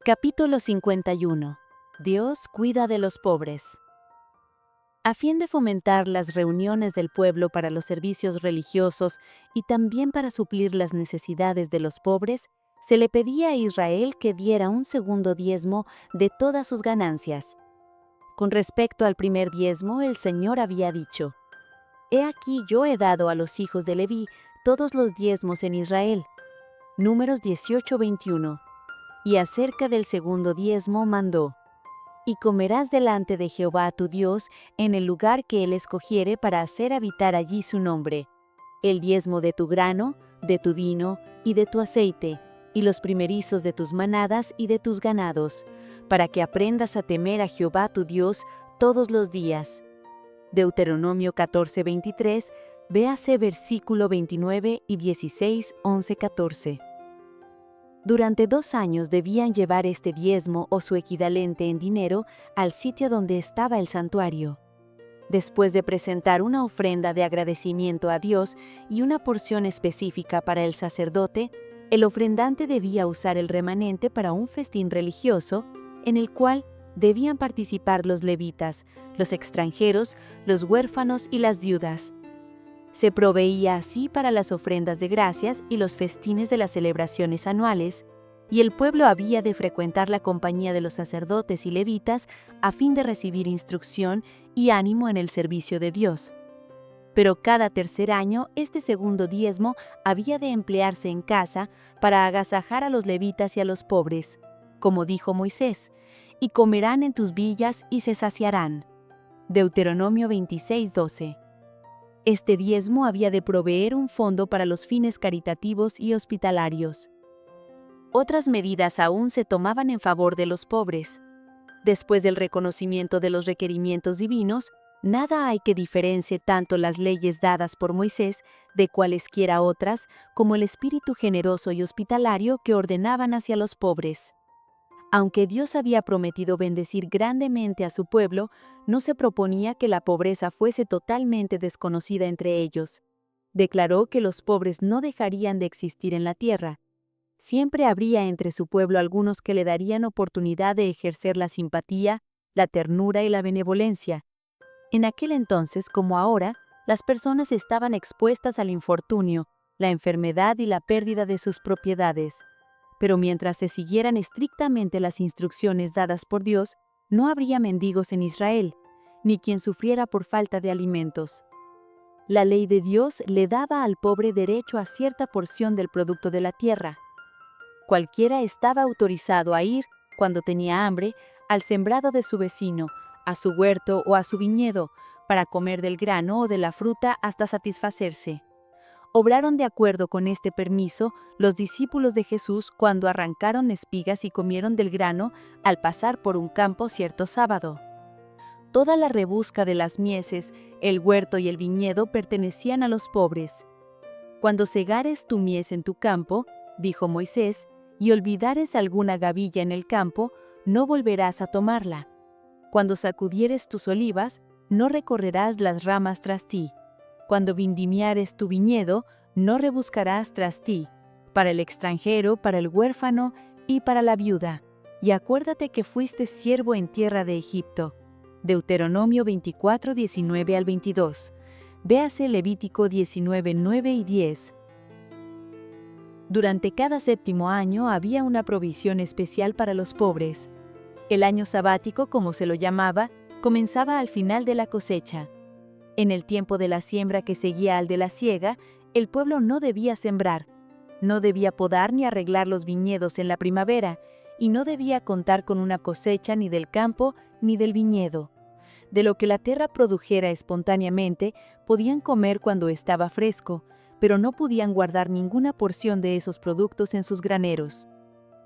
Capítulo 51. Dios cuida de los pobres. A fin de fomentar las reuniones del pueblo para los servicios religiosos y también para suplir las necesidades de los pobres, se le pedía a Israel que diera un segundo diezmo de todas sus ganancias. Con respecto al primer diezmo, el Señor había dicho: «He aquí yo he dado a los hijos de Leví todos los diezmos en Israel». Números 18:21. Y acerca del segundo diezmo mandó: «Y comerás delante de Jehová tu Dios en el lugar que él escogiere para hacer habitar allí su nombre, el diezmo de tu grano, de tu vino y de tu aceite, y los primerizos de tus manadas y de tus ganados, para que aprendas a temer a Jehová tu Dios todos los días». Deuteronomio 14:23, véase versículo 29 y 16, 11, 14. Durante 2 años debían llevar este diezmo o su equivalente en dinero al sitio donde estaba el santuario. Después de presentar una ofrenda de agradecimiento a Dios y una porción específica para el sacerdote, el ofrendante debía usar el remanente para un festín religioso en el cual debían participar los levitas, los extranjeros, los huérfanos y las viudas. Se proveía así para las ofrendas de gracias y los festines de las celebraciones anuales, y el pueblo había de frecuentar la compañía de los sacerdotes y levitas a fin de recibir instrucción y ánimo en el servicio de Dios. Pero cada tercer año este segundo diezmo había de emplearse en casa para agasajar a los levitas y a los pobres, como dijo Moisés: «Y comerán en tus villas y se saciarán». Deuteronomio 26:12. Este diezmo había de proveer un fondo para los fines caritativos y hospitalarios. Otras medidas aún se tomaban en favor de los pobres. Después del reconocimiento de los requerimientos divinos, nada hay que diferencie tanto las leyes dadas por Moisés de cualesquiera otras, como el espíritu generoso y hospitalario que ordenaban hacia los pobres. Aunque Dios había prometido bendecir grandemente a su pueblo, no se proponía que la pobreza fuese totalmente desconocida entre ellos. Declaró que los pobres no dejarían de existir en la tierra. Siempre habría entre su pueblo algunos que le darían oportunidad de ejercer la simpatía, la ternura y la benevolencia. En aquel entonces, como ahora, las personas estaban expuestas al infortunio, la enfermedad y la pérdida de sus propiedades. Pero mientras se siguieran estrictamente las instrucciones dadas por Dios, no habría mendigos en Israel, ni quien sufriera por falta de alimentos. La ley de Dios le daba al pobre derecho a cierta porción del producto de la tierra. Cualquiera estaba autorizado a ir, cuando tenía hambre, al sembrado de su vecino, a su huerto o a su viñedo, para comer del grano o de la fruta hasta satisfacerse. Obraron de acuerdo con este permiso los discípulos de Jesús cuando arrancaron espigas y comieron del grano al pasar por un campo cierto sábado. Toda la rebusca de las mieses, el huerto y el viñedo pertenecían a los pobres. «Cuando segares tu mies en tu campo», dijo Moisés, «y olvidares alguna gavilla en el campo, no volverás a tomarla. Cuando sacudieres tus olivas, no recorrerás las ramas tras ti. Cuando vendimiares tu viñedo, no rebuscarás tras ti, para el extranjero, para el huérfano y para la viuda. Y acuérdate que fuiste siervo en tierra de Egipto». Deuteronomio 24, 19 al 22. Véase Levítico 19, 9 y 10. Durante cada séptimo año había una provisión especial para los pobres. El año sabático, como se lo llamaba, comenzaba al final de la cosecha. En el tiempo de la siembra que seguía al de la siega, el pueblo no debía sembrar, no debía podar ni arreglar los viñedos en la primavera, y no debía contar con una cosecha ni del campo ni del viñedo. De lo que la tierra produjera espontáneamente, podían comer cuando estaba fresco, pero no podían guardar ninguna porción de esos productos en sus graneros.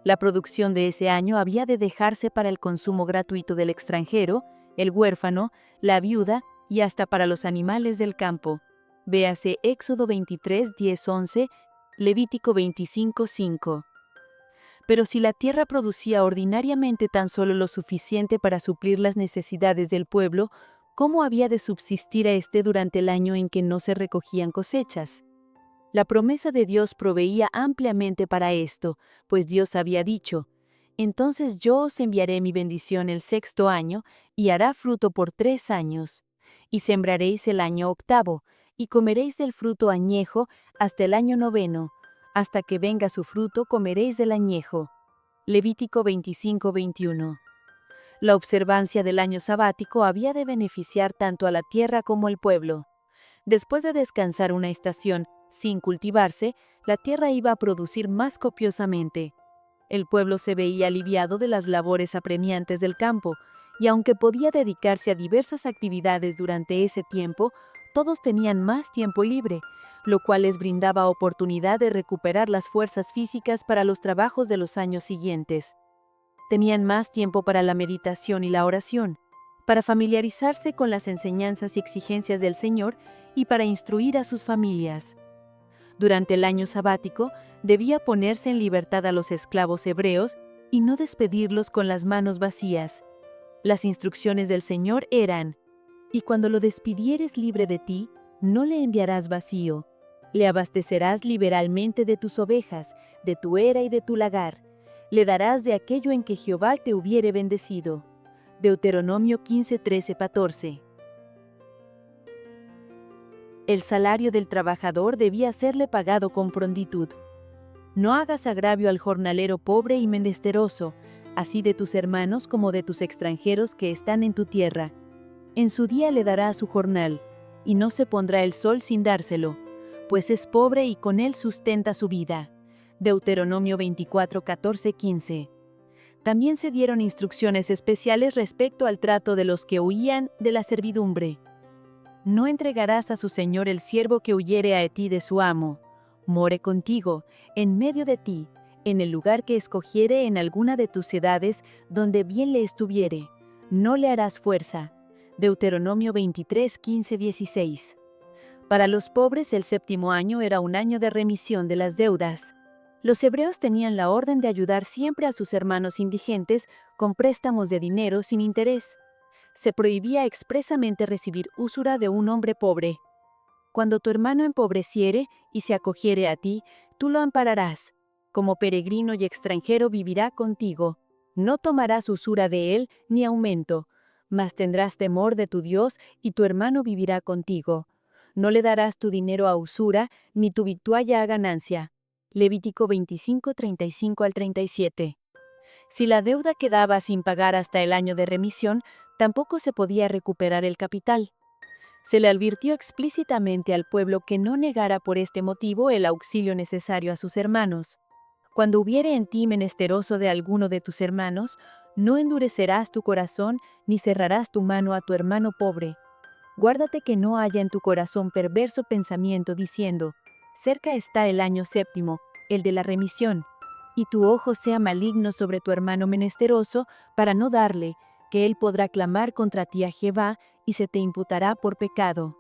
La producción de ese año había de dejarse para el consumo gratuito del extranjero, el huérfano, la viuda y hasta para los animales del campo. Véase Éxodo 23, 10, 11, Levítico 25, 5. Pero si la tierra producía ordinariamente tan solo lo suficiente para suplir las necesidades del pueblo, ¿cómo había de subsistir a éste durante el año en que no se recogían cosechas? La promesa de Dios proveía ampliamente para esto, pues Dios había dicho: Entonces yo os enviaré mi bendición el 6º año, y hará fruto por 3 años. Y sembraréis el año 8º, y comeréis del fruto añejo hasta el año 9º. Hasta que venga su fruto comeréis del añejo. Levítico 25:21. La observancia del año sabático había de beneficiar tanto a la tierra como al pueblo. Después de descansar una estación sin cultivarse, la tierra iba a producir más copiosamente. El pueblo se veía aliviado de las labores apremiantes del campo, y aunque podía dedicarse a diversas actividades durante ese tiempo, todos tenían más tiempo libre, lo cual les brindaba oportunidad de recuperar las fuerzas físicas para los trabajos de los años siguientes. Tenían más tiempo para la meditación y la oración, para familiarizarse con las enseñanzas y exigencias del Señor y para instruir a sus familias. Durante el año sabático, debía ponerse en libertad a los esclavos hebreos y no despedirlos con las manos vacías. Las instrucciones del Señor eran: y cuando lo despidieres libre de ti, no le enviarás vacío. Le abastecerás liberalmente de tus ovejas, de tu era y de tu lagar. Le darás de aquello en que Jehová te hubiere bendecido. Deuteronomio 15:13-14. El salario del trabajador debía serle pagado con prontitud. No hagas agravio al jornalero pobre y menesteroso, así de tus hermanos como de tus extranjeros que están en tu tierra. En su día le dará su jornal, y no se pondrá el sol sin dárselo, pues es pobre y con él sustenta su vida. Deuteronomio 24:14-15. También se dieron instrucciones especiales respecto al trato de los que huían de la servidumbre. No entregarás a su señor el siervo que huyere a ti de su amo. More contigo, en medio de ti, en el lugar que escogiere en alguna de tus ciudades, donde bien le estuviere. No le harás fuerza. Deuteronomio 23:15-16. Para los pobres el 7º año era un año de remisión de las deudas. Los hebreos tenían la orden de ayudar siempre a sus hermanos indigentes con préstamos de dinero sin interés. Se prohibía expresamente recibir usura de un hombre pobre. Cuando tu hermano empobreciere y se acogiere a ti, tú lo ampararás. Como peregrino y extranjero vivirá contigo. No tomarás usura de él ni aumento, mas tendrás temor de tu Dios y tu hermano vivirá contigo. No le darás tu dinero a usura, ni tu vitualla a ganancia. Levítico 25:35-37. Si la deuda quedaba sin pagar hasta el año de remisión, tampoco se podía recuperar el capital. Se le advirtió explícitamente al pueblo que no negara por este motivo el auxilio necesario a sus hermanos. Cuando hubiere en ti menesteroso de alguno de tus hermanos, no endurecerás tu corazón ni cerrarás tu mano a tu hermano pobre. Guárdate que no haya en tu corazón perverso pensamiento diciendo: cerca está el año 7º, el de la remisión, y tu ojo sea maligno sobre tu hermano menesteroso, para no darle, que él podrá clamar contra ti a Jehová, y se te imputará por pecado.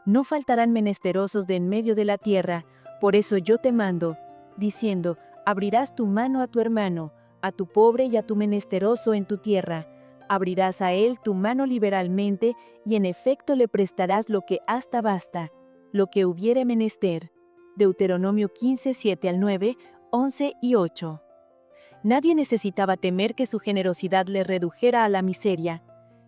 No faltarán menesterosos de en medio de la tierra, por eso yo te mando, diciendo: abrirás tu mano a tu hermano, a tu pobre y a tu menesteroso en tu tierra. Abrirás a él tu mano liberalmente, y en efecto le prestarás lo que hasta basta, lo que hubiere menester. Deuteronomio 15:7-9, 11 y 8. Nadie necesitaba temer que su generosidad le redujera a la miseria.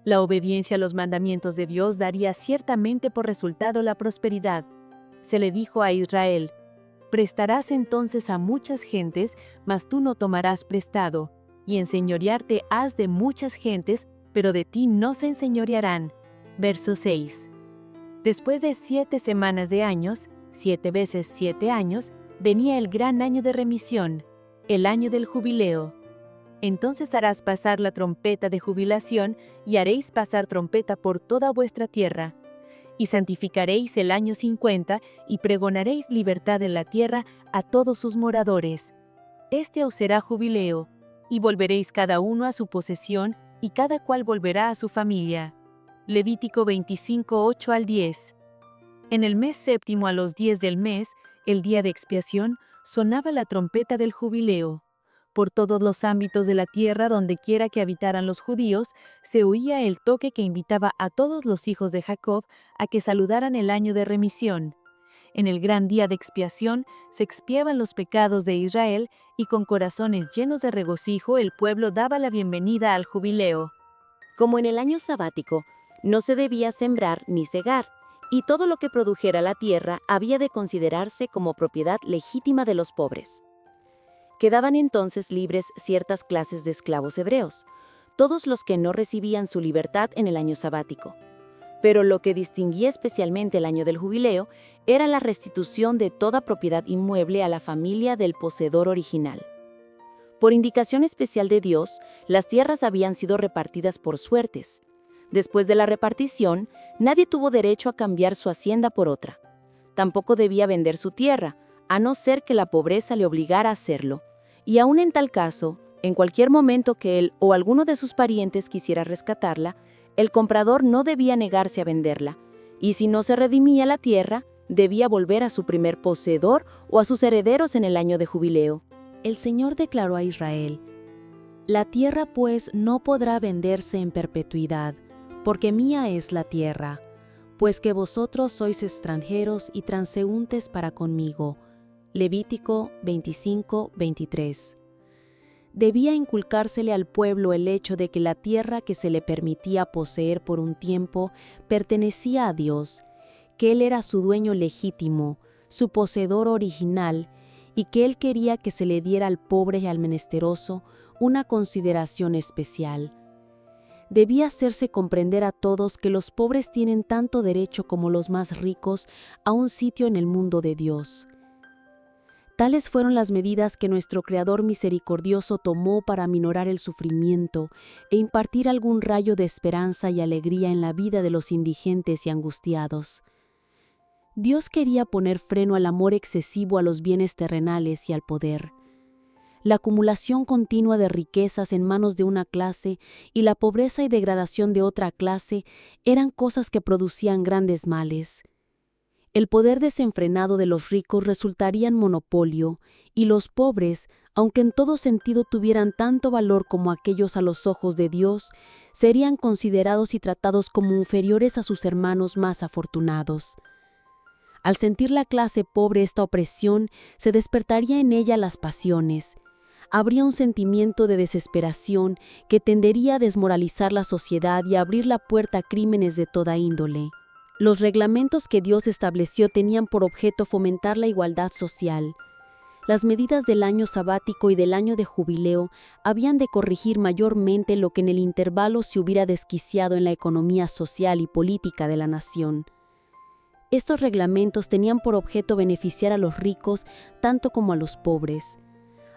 La obediencia a los mandamientos de Dios daría ciertamente por resultado la prosperidad. Se le dijo a Israel: prestarás entonces a muchas gentes, mas tú no tomarás prestado, y enseñorearte has de muchas gentes, pero de ti no se enseñorearán. Verso 6. Después de 7 semanas de años, 7 veces 7 años, venía el gran año de remisión, el año del jubileo. Entonces harás pasar la trompeta de jubilación, y haréis pasar trompeta por toda vuestra tierra. Y santificaréis el año 50, y pregonaréis libertad en la tierra a todos sus moradores. Este os será jubileo, y volveréis cada uno a su posesión, y cada cual volverá a su familia. Levítico 25:8-10. En el mes 7º a los 10 del mes, el día de expiación, sonaba la trompeta del jubileo. Por todos los ámbitos de la tierra donde quiera que habitaran los judíos, se oía el toque que invitaba a todos los hijos de Jacob a que saludaran el año de remisión. En el gran día de expiación se expiaban los pecados de Israel y con corazones llenos de regocijo el pueblo daba la bienvenida al jubileo. Como en el año sabático, no se debía sembrar ni cegar, y todo lo que produjera la tierra había de considerarse como propiedad legítima de los pobres. Quedaban entonces libres ciertas clases de esclavos hebreos, todos los que no recibían su libertad en el año sabático. Pero lo que distinguía especialmente el año del jubileo era la restitución de toda propiedad inmueble a la familia del poseedor original. Por indicación especial de Dios, las tierras habían sido repartidas por suertes. Después de la repartición, nadie tuvo derecho a cambiar su hacienda por otra. Tampoco debía vender su tierra, a no ser que la pobreza le obligara a hacerlo. Y aún en tal caso, en cualquier momento que él o alguno de sus parientes quisiera rescatarla, el comprador no debía negarse a venderla, y si no se redimía la tierra, debía volver a su primer poseedor o a sus herederos en el año de jubileo. El Señor declaró a Israel: «La tierra pues no podrá venderse en perpetuidad, porque mía es la tierra, pues que vosotros sois extranjeros y transeúntes para conmigo». Levítico 25:23. Debía inculcársele al pueblo el hecho de que la tierra que se le permitía poseer por un tiempo pertenecía a Dios, que Él era su dueño legítimo, su poseedor original, y que Él quería que se le diera al pobre y al menesteroso una consideración especial. Debía hacerse comprender a todos que los pobres tienen tanto derecho como los más ricos a un sitio en el mundo de Dios. Tales fueron las medidas que nuestro Creador misericordioso tomó para aminorar el sufrimiento e impartir algún rayo de esperanza y alegría en la vida de los indigentes y angustiados. Dios quería poner freno al amor excesivo a los bienes terrenales y al poder. La acumulación continua de riquezas en manos de una clase y la pobreza y degradación de otra clase eran cosas que producían grandes males. El poder desenfrenado de los ricos resultaría en monopolio, y los pobres, aunque en todo sentido tuvieran tanto valor como aquellos a los ojos de Dios, serían considerados y tratados como inferiores a sus hermanos más afortunados. Al sentir la clase pobre esta opresión, se despertaría en ella las pasiones. Habría un sentimiento de desesperación que tendería a desmoralizar la sociedad y a abrir la puerta a crímenes de toda índole. Los reglamentos que Dios estableció tenían por objeto fomentar la igualdad social. Las medidas del año sabático y del año de jubileo habían de corregir mayormente lo que en el intervalo se hubiera desquiciado en la economía social y política de la nación. Estos reglamentos tenían por objeto beneficiar a los ricos tanto como a los pobres.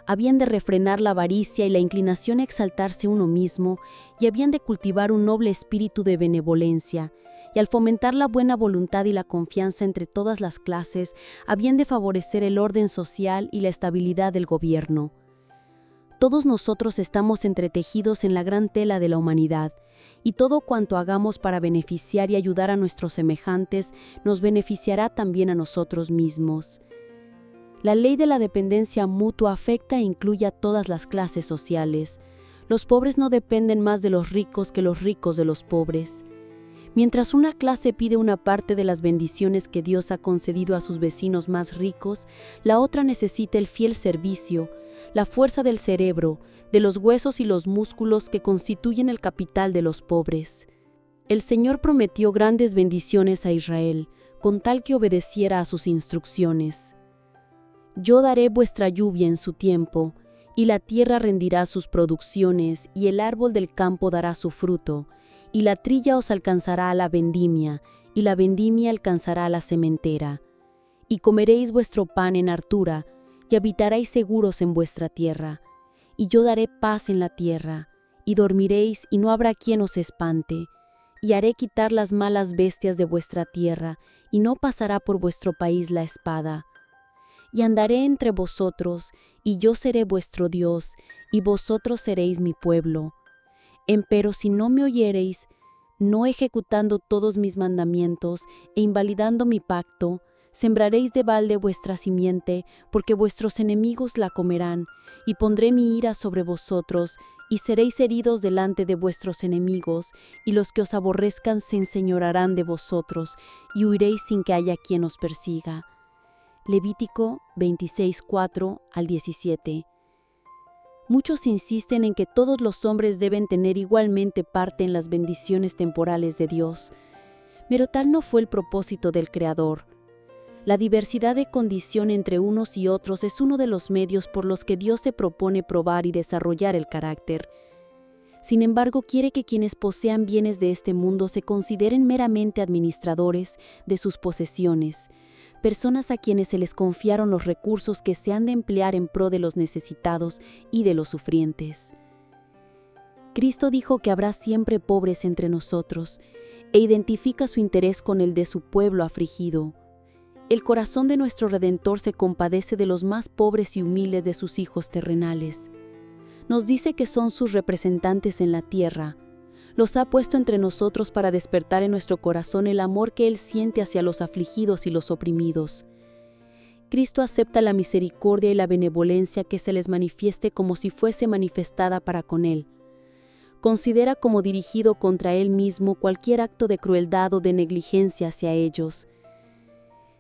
Habían de refrenar la avaricia y la inclinación a exaltarse uno mismo, y habían de cultivar un noble espíritu de benevolencia, y al fomentar la buena voluntad y la confianza entre todas las clases, habían de favorecer el orden social y la estabilidad del gobierno. Todos nosotros estamos entretejidos en la gran tela de la humanidad, y todo cuanto hagamos para beneficiar y ayudar a nuestros semejantes nos beneficiará también a nosotros mismos. La ley de la dependencia mutua afecta e incluye a todas las clases sociales. Los pobres no dependen más de los ricos que los ricos de los pobres. Mientras una clase pide una parte de las bendiciones que Dios ha concedido a sus vecinos más ricos, la otra necesita el fiel servicio, la fuerza del cerebro, de los huesos y los músculos que constituyen el capital de los pobres. El Señor prometió grandes bendiciones a Israel, con tal que obedeciera a sus instrucciones. Yo daré vuestra lluvia en su tiempo, y la tierra rendirá sus producciones, y el árbol del campo dará su fruto, y la trilla os alcanzará a la vendimia, y la vendimia alcanzará a la sementera. Y comeréis vuestro pan en hartura, y habitaréis seguros en vuestra tierra. Y yo daré paz en la tierra, y dormiréis, y no habrá quien os espante. Y haré quitar las malas bestias de vuestra tierra, y no pasará por vuestro país la espada. Y andaré entre vosotros, y yo seré vuestro Dios, y vosotros seréis mi pueblo. Empero si no me oyereis, no ejecutando todos mis mandamientos e invalidando mi pacto, sembraréis de balde vuestra simiente, porque vuestros enemigos la comerán, y pondré mi ira sobre vosotros, y seréis heridos delante de vuestros enemigos, y los que os aborrezcan se enseñorearán de vosotros, y huiréis sin que haya quien os persiga. Levítico 26:4 al 17. Muchos insisten en que todos los hombres deben tener igualmente parte en las bendiciones temporales de Dios, pero tal no fue el propósito del Creador. La diversidad de condición entre unos y otros es uno de los medios por los que Dios se propone probar y desarrollar el carácter. Sin embargo, quiere que quienes posean bienes de este mundo se consideren meramente administradores de sus posesiones, personas a quienes se les confiaron los recursos que se han de emplear en pro de los necesitados y de los sufrientes. Cristo dijo que habrá siempre pobres entre nosotros, e identifica su interés con el de su pueblo afligido. El corazón de nuestro Redentor se compadece de los más pobres y humildes de sus hijos terrenales. Nos dice que son sus representantes en la tierra. Los ha puesto entre nosotros para despertar en nuestro corazón el amor que Él siente hacia los afligidos y los oprimidos. Cristo acepta la misericordia y la benevolencia que se les manifieste como si fuese manifestada para con Él. Considera como dirigido contra Él mismo cualquier acto de crueldad o de negligencia hacia ellos.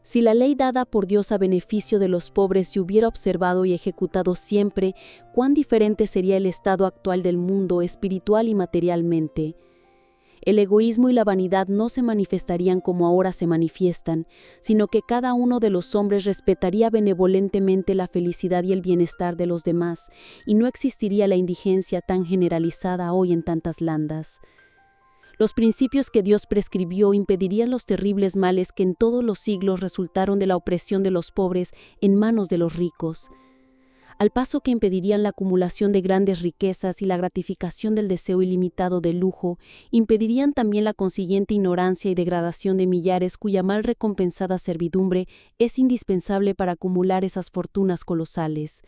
Si la ley dada por Dios a beneficio de los pobres se hubiera observado y ejecutado siempre, cuán diferente sería el estado actual del mundo espiritual y materialmente. El egoísmo y la vanidad no se manifestarían como ahora se manifiestan, sino que cada uno de los hombres respetaría benevolentemente la felicidad y el bienestar de los demás, y no existiría la indigencia tan generalizada hoy en tantas landas. Los principios que Dios prescribió impedirían los terribles males que en todos los siglos resultaron de la opresión de los pobres en manos de los ricos, al paso que impedirían la acumulación de grandes riquezas y la gratificación del deseo ilimitado de lujo, impedirían también la consiguiente ignorancia y degradación de millares cuya mal recompensada servidumbre es indispensable para acumular esas fortunas colosales.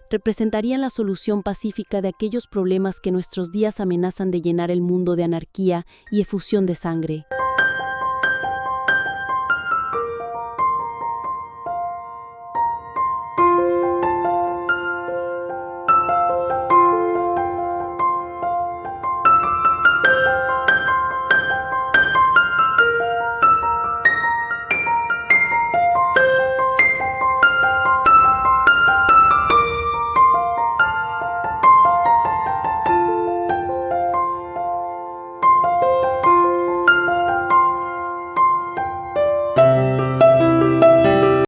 Representarían la solución pacífica de aquellos problemas que en nuestros días amenazan de llenar el mundo de anarquía y efusión de sangre.